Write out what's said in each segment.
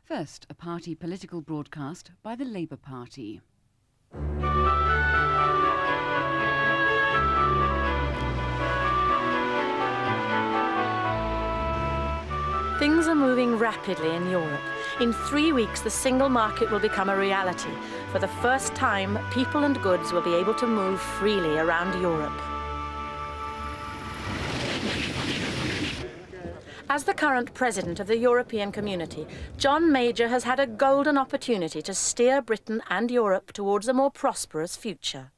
First, a party political broadcast by the Labour Party. Things are moving rapidly in Europe. In 3 weeks, the single market will become a reality. For the first time, people and goods will be able to move freely around Europe. As the current president of the European Community, John Major has had a golden opportunity to steer Britain and Europe towards a more prosperous future.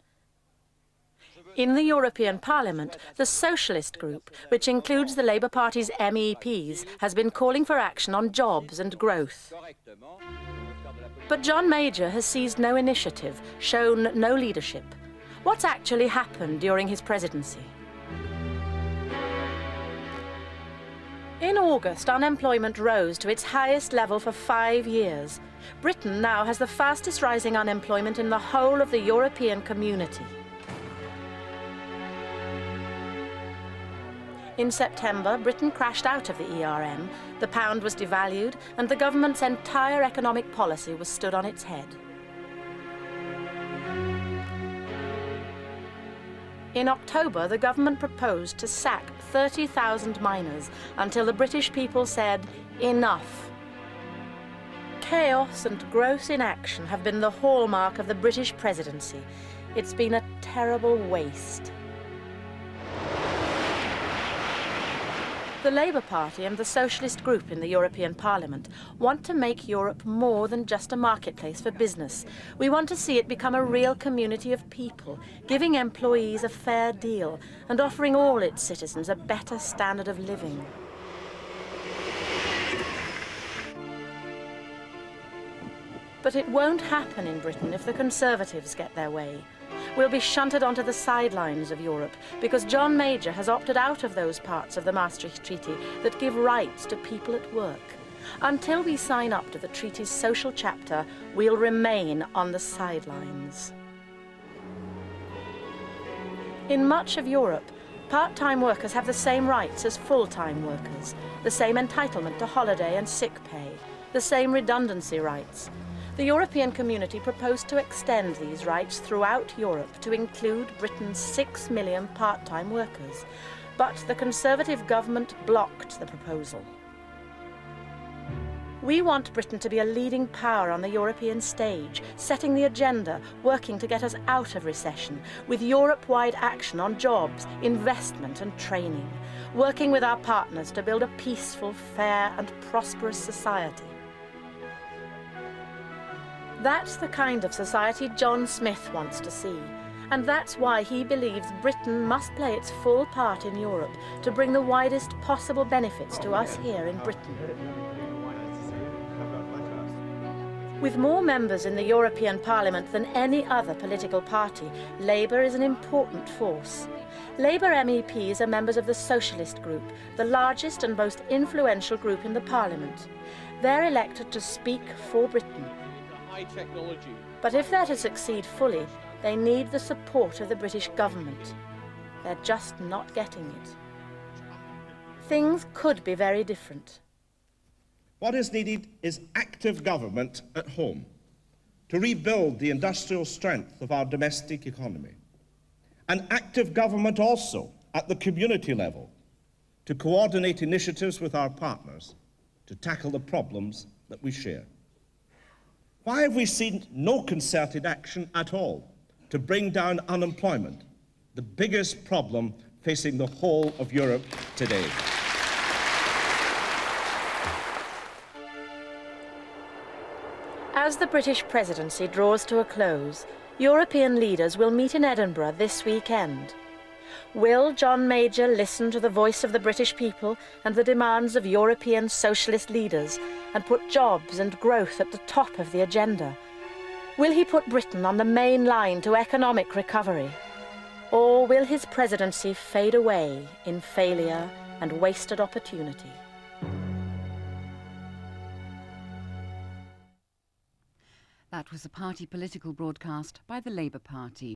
In the European Parliament, the Socialist Group, which includes the Labour Party's MEPs, has been calling for action on jobs and growth. But John Major has seized no initiative, shown no leadership. What's actually happened during his presidency? In August, unemployment rose to its highest level for 5 years. Britain now has the fastest rising unemployment in the whole of the European Community. In September, Britain crashed out of the ERM, the pound was devalued, and the government's entire economic policy was stood on its head. In October, the government proposed to sack 30,000 miners until the British people said, enough. Chaos and gross inaction have been the hallmark of the British presidency. It's been a terrible waste. The Labour Party and the Socialist Group in the European Parliament want to make Europe more than just a marketplace for business. We want to see it become a real community of people, giving employees a fair deal and offering all its citizens a better standard of living. But it won't happen in Britain if the Conservatives get their way. We'll be shunted onto the sidelines of Europe because John Major has opted out of those parts of the Maastricht Treaty that give rights to people at work. Until we sign up to the treaty's social chapter, we'll remain on the sidelines. In much of Europe, part-time workers have the same rights as full-time workers, the same entitlement to holiday and sick pay, the same redundancy rights. The European Community proposed to extend these rights throughout Europe to include Britain's 6 million part-time workers, but the Conservative government blocked the proposal. We want Britain to be a leading power on the European stage, setting the agenda, working to get us out of recession, with Europe-wide action on jobs, investment and training, working with our partners to build a peaceful, fair and prosperous society. That's the kind of society John Smith wants to see, and that's why he believes Britain must play its full part in Europe to bring the widest possible benefits to us here in Britain. With more members in the European Parliament than any other political party, Labour is an important force. Labour MEPs are members of the Socialist Group, the largest and most influential group in the Parliament. They're elected to speak for Britain. Technology. But if they're to succeed fully, they need the support of the British government. They're just not getting it. Things could be very different. What is needed is active government at home to rebuild the industrial strength of our domestic economy. An active government also at the community level to coordinate initiatives with our partners to tackle the problems that we share. Why have we seen no concerted action at all to bring down unemployment, the biggest problem facing the whole of Europe today? As the British presidency draws to a close, European leaders will meet in Edinburgh this weekend. Will John Major listen to the voice of the British people and the demands of European socialist leaders and put jobs and growth at the top of the agenda? Will he put Britain on the main line to economic recovery? Or will his presidency fade away in failure and wasted opportunity? That was a party political broadcast by the Labour Party.